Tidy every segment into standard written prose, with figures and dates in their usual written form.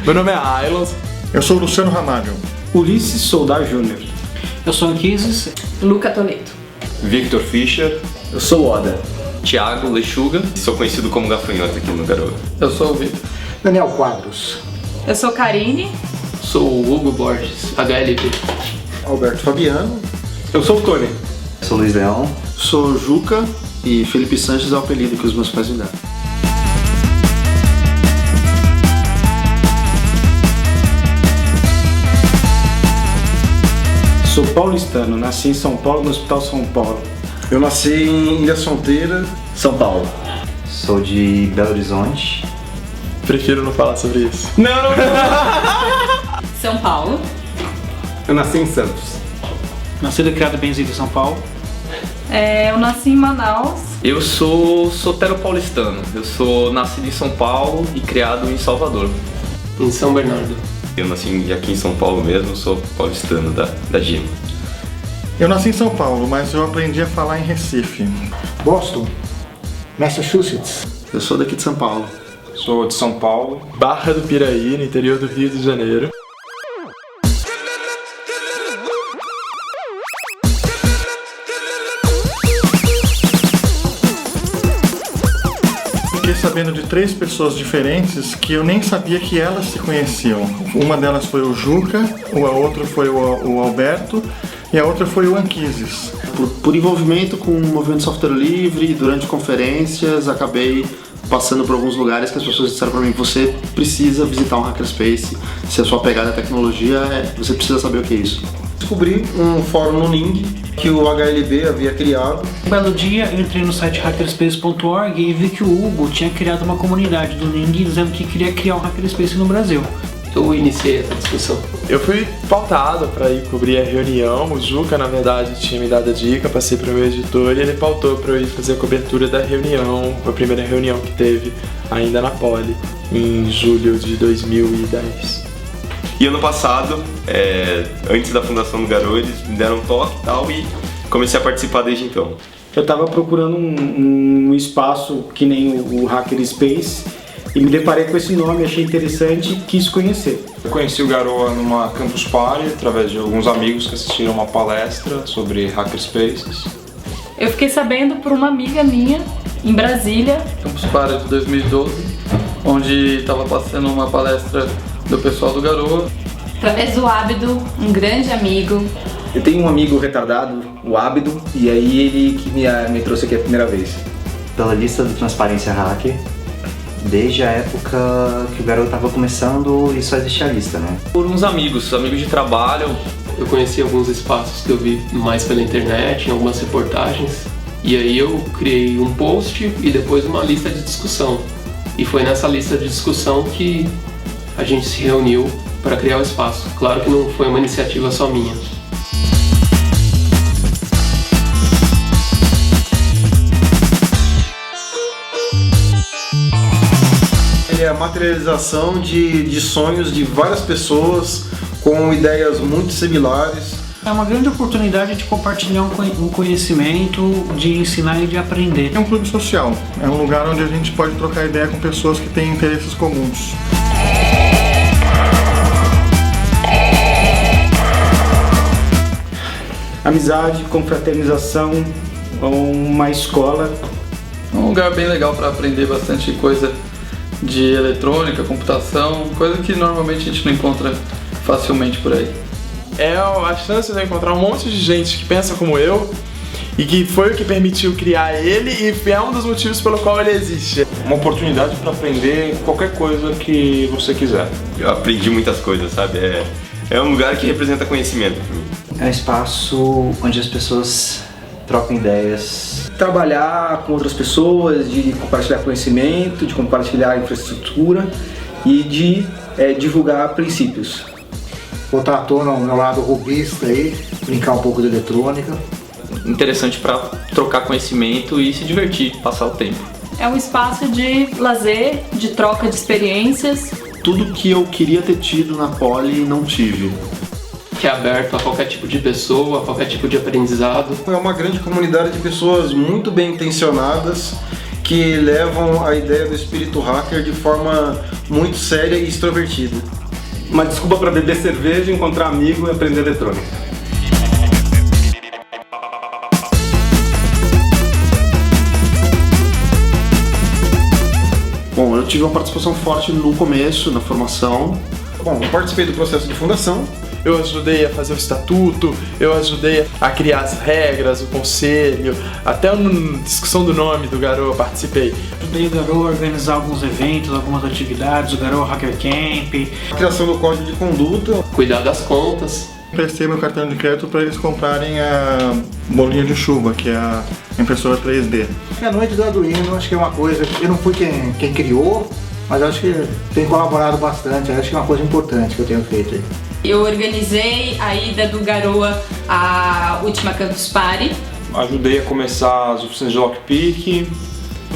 Meu nome é Ailon. Eu sou o Luciano Ramalho. Ulisses Soldar Júnior. Eu sou Anquises. Luca Toledo. Victor Fischer. Eu sou o Oda. Thiago Lechuga. Sou conhecido como Gafanhoto aqui no Garoa. Eu sou o Victor. Daniel Quadros. Eu sou Karine. Sou o Hugo Borges, HLP. Alberto Fabiano. Eu sou o Tony. Eu sou o Luiz Leão. Sou o Juca e Felipe Sanches é o apelido que os meus pais me deram. Sou paulistano, nasci em São Paulo, no Hospital São Paulo. Eu nasci em Ilha Solteira, São Paulo. Sou de Belo Horizonte. Prefiro não falar sobre isso. Não. São Paulo. Eu nasci em Santos. Nascido e criado em Benzido, São Paulo. Eu nasci em Manaus. Eu sou sotero-paulistano. Eu sou nascido em São Paulo e criado em Salvador. Em São Bernardo. Eu nasci aqui em São Paulo mesmo, sou paulistano da Gema. Eu nasci em São Paulo, mas eu aprendi a falar em Recife. Boston. Massachusetts. Eu sou daqui de São Paulo. Sou de São Paulo. Barra do Piraí, no interior do Rio de Janeiro. Fiquei sabendo de 3 pessoas diferentes que eu nem sabia que elas se conheciam. Uma delas foi o Juca, a outra foi o Alberto e a outra foi o Anquises. Por envolvimento com o movimento de software livre, durante conferências, acabei passando por alguns lugares que as pessoas disseram para mim: você precisa visitar um hackerspace, se a sua pegada é tecnologia, você precisa saber o que é isso. Descobri um fórum no Ning que o HLB havia criado. Um belo dia eu entrei no site hackerspace.org e vi que o Hugo tinha criado uma comunidade do Ning dizendo que queria criar um hackerspace no Brasil. Eu iniciei essa discussão. Eu fui pautado para ir cobrir a reunião. O Juca, na verdade, tinha me dado a dica, passei para o meu editor e ele pautou para eu ir fazer a cobertura da reunião, a primeira reunião que teve ainda na Poli, em julho de 2010. E ano passado, antes da fundação do Garoa, eles me deram um toque e tal e comecei a participar desde então. Eu estava procurando um espaço que nem o Hackerspace e me deparei com esse nome, achei interessante e quis conhecer. Eu conheci o Garoa numa Campus Party através de alguns amigos que assistiram uma palestra sobre hackerspaces. Eu fiquei sabendo por uma amiga minha em Brasília. Campus Party de 2012, onde estava passando uma palestra do pessoal do Garoa. Através do Ábido, um grande amigo. Eu tenho um amigo retardado, o Ábido, e aí ele que me trouxe aqui a primeira vez. Pela lista do Transparência Hacker, desde a época que o Garoa estava começando e só existia a lista, né? Por uns amigos de trabalho. Eu conheci alguns espaços que eu vi mais pela internet, em algumas reportagens. E aí eu criei um post e depois uma lista de discussão. E foi nessa lista de discussão que a gente se reuniu para criar o espaço. Claro que não foi uma iniciativa só minha. Ele é a materialização de sonhos de várias pessoas com ideias muito similares. É uma grande oportunidade de compartilhar um conhecimento, de ensinar e de aprender. É um clube social, é um lugar onde a gente pode trocar ideia com pessoas que têm interesses comuns. Amizade, confraternização, uma escola. É um lugar bem legal para aprender bastante coisa de eletrônica, computação, coisa que normalmente a gente não encontra facilmente por aí. É a chance de eu encontrar um monte de gente que pensa como eu e que foi o que permitiu criar ele e é um dos motivos pelo qual ele existe. Uma oportunidade para aprender qualquer coisa que você quiser. Eu aprendi muitas coisas, sabe? É um lugar que representa conhecimento para mim. É um espaço onde as pessoas trocam ideias. Trabalhar com outras pessoas, de compartilhar conhecimento, de compartilhar infraestrutura e de divulgar princípios. Botar à tona o meu lado robista aí, brincar um pouco de eletrônica. Interessante para trocar conhecimento e se divertir, passar o tempo. É um espaço de lazer, de troca de experiências. Tudo que eu queria ter tido na Poli não tive. Que é aberto a qualquer tipo de pessoa, a qualquer tipo de aprendizado. É uma grande comunidade de pessoas muito bem intencionadas que levam a ideia do espírito hacker de forma muito séria e extrovertida. Uma desculpa para beber cerveja, encontrar amigo e aprender eletrônica. Bom, eu tive uma participação forte no começo, na formação. Bom, eu participei do processo de fundação. Eu ajudei a fazer o estatuto, eu ajudei a criar as regras, o conselho, até a discussão do nome do Garoa eu participei. Ajudei o Garoa a organizar alguns eventos, algumas atividades, o Garoa Hacker Camp. A criação do código de conduta. Cuidar das contas. Prestei meu cartão de crédito para eles comprarem a bolinha de chuva, que é a impressora 3D. A noite do Arduino, acho que é uma coisa, eu não fui quem criou, mas acho que tem colaborado bastante, acho que é uma coisa importante que eu tenho feito aí. Eu organizei a ida do Garoa à última Campus Party. Ajudei a começar as oficinas de lockpick.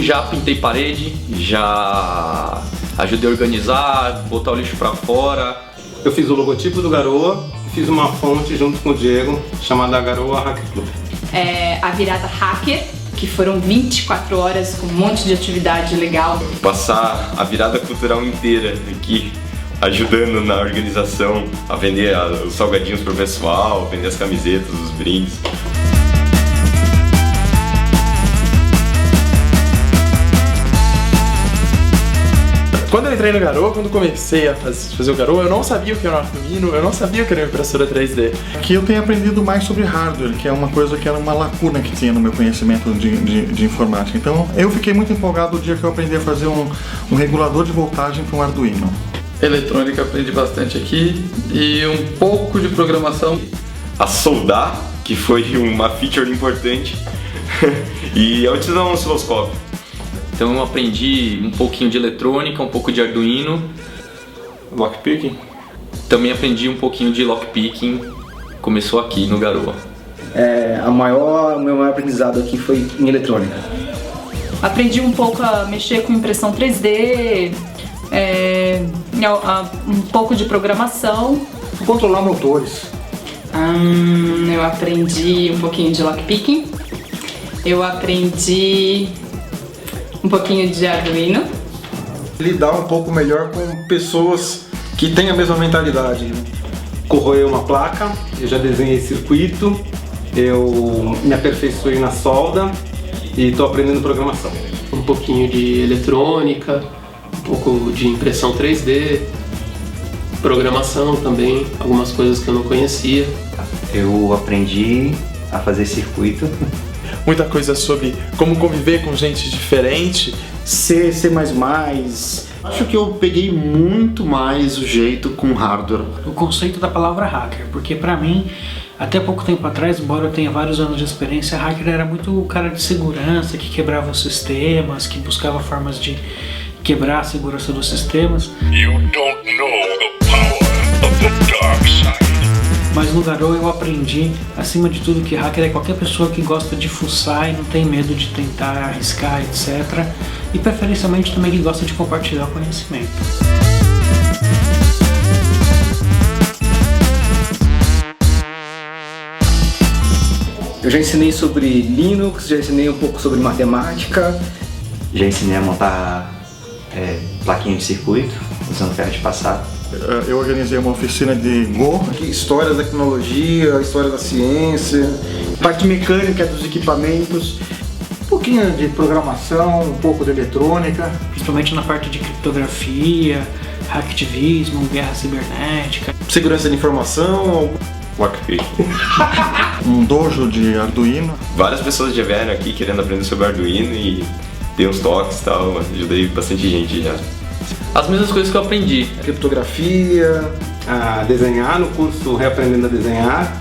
Já pintei parede, já ajudei a organizar, botar o lixo pra fora. Eu fiz o logotipo do Garoa e fiz uma fonte junto com o Diego, chamada Garoa Hacker Club. A virada hacker, que foram 24 horas com um monte de atividade legal. Passar a virada cultural inteira aqui, ajudando na organização, a vender os salgadinhos pro pessoal, vender as camisetas, os brindes. Quando eu entrei no Garoa, quando comecei a fazer o Garoa, eu não sabia o que era um Arduino, eu não sabia o que era uma impressora 3D. Aqui eu tenho aprendido mais sobre hardware, que é uma coisa que era uma lacuna que tinha no meu conhecimento de informática. Então eu fiquei muito empolgado o dia que eu aprendi a fazer um regulador de voltagem para um Arduino. Eletrônica aprendi bastante aqui e um pouco de programação. A soldar, que foi uma feature importante, e a utilizar um osciloscópio. Então eu aprendi um pouquinho de eletrônica, um pouco de Arduino. Lockpicking? Também aprendi um pouquinho de lockpicking, começou aqui no Garoa. O meu maior aprendizado aqui foi em eletrônica. Aprendi um pouco a mexer com impressão 3D, um pouco de programação. Controlar motores. Eu aprendi um pouquinho de lockpicking. Eu aprendi um pouquinho de Arduino. Lidar um pouco melhor com pessoas que têm a mesma mentalidade. Corroer uma placa, eu já desenhei circuito, eu me aperfeiçoei na solda e estou aprendendo programação. Um pouquinho de eletrônica, um pouco de impressão 3D, programação também, algumas coisas que eu não conhecia. Eu aprendi a fazer circuito. Muita coisa sobre como conviver com gente diferente. C++. Acho que eu peguei muito mais o jeito com hardware. O conceito da palavra hacker, porque pra mim, até pouco tempo atrás, embora eu tenha vários anos de experiência, hacker era muito o cara de segurança, que quebrava os sistemas, que buscava formas de quebrar a segurança dos sistemas. You don't know the power of the dark side. Mas no Garoa eu aprendi, acima de tudo, que hacker é qualquer pessoa que gosta de fuçar e não tem medo de tentar arriscar, etc. E preferencialmente também que gosta de compartilhar o conhecimento. Eu já ensinei sobre Linux, já ensinei um pouco sobre matemática. Já ensinei a montar plaquinha de circuito, usando ferro de passado. Eu organizei uma oficina de Go. História da tecnologia, história da ciência. Parte mecânica dos equipamentos. Um pouquinho de programação, um pouco de eletrônica. Principalmente na parte de criptografia, hacktivismo, guerra cibernética. Segurança de informação. Lockpicking. Um dojo de Arduino. Várias pessoas já vieram aqui querendo aprender sobre Arduino e dei uns toques e tal, ajudei bastante gente já. As mesmas coisas que eu aprendi. Criptografia, a desenhar no curso Reaprendendo a Desenhar.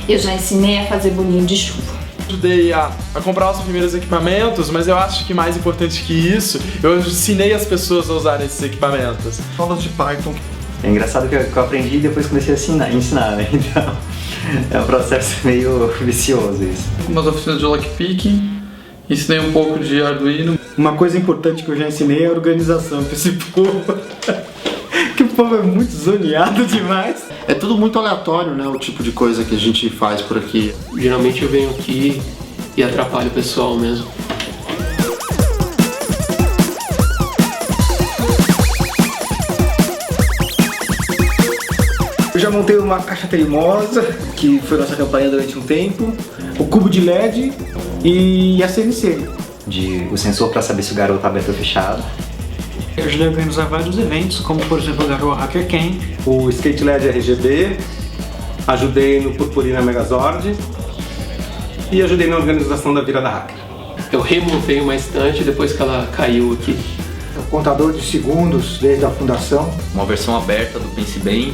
Eu já ensinei a fazer bolinho de chuva. ajudei a comprar os primeiros equipamentos, mas eu acho que mais importante que isso, eu ensinei as pessoas a usarem esses equipamentos. Aulas de Python. É engraçado que eu aprendi e depois comecei a ensinar, né? Então é um processo meio vicioso isso. Umas oficinas de lockpicking, ensinei um pouco de Arduino. Uma coisa importante que eu já ensinei é a organização pra esse povo. Que o povo é muito zoneado demais. É tudo muito aleatório, né? O tipo de coisa que a gente faz por aqui. Geralmente eu venho aqui e atrapalho o pessoal mesmo. Eu já montei uma caixa teimosa, que foi nossa campanha durante um tempo, o cubo de LED e a CNC. O sensor para saber se o garoto tá aberto ou fechado. Eu ajudei a organizar vários eventos, como por exemplo o Garoa Hacker Camp. O Skate LED RGB, ajudei no Purpurina Megazord e ajudei na organização da Virada Hacker. Eu remontei uma estante depois que ela caiu aqui. O contador de segundos desde a fundação. Uma versão aberta do Pense Bem,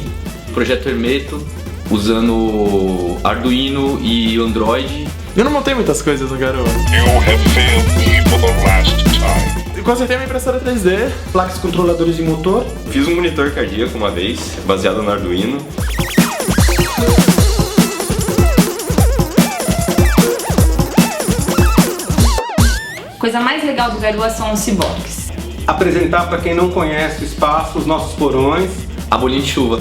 projeto Hermeto, usando Arduino e Android. Eu não montei muitas coisas no Garoa. You have failed me for the last time. Eu consertei uma impressora 3D, placas controladoras de motor. Fiz um monitor cardíaco uma vez, baseado no Arduino. Coisa mais legal do Garoa são os ciborgues. Apresentar para quem não conhece o espaço, os nossos porões. A bolinha de chuva.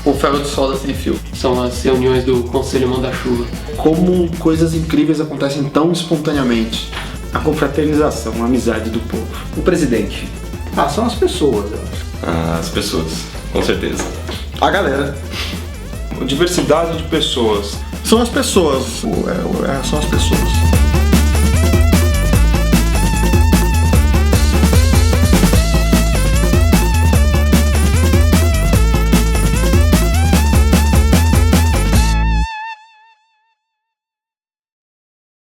O ferro de solda sem fio. São as reuniões do Conselho Manda-Chuva. Como coisas incríveis acontecem tão espontaneamente. A confraternização, a amizade do povo. O presidente. São as pessoas, eu acho. As pessoas, com certeza. A galera. Diversidade de pessoas. São as pessoas. São as pessoas.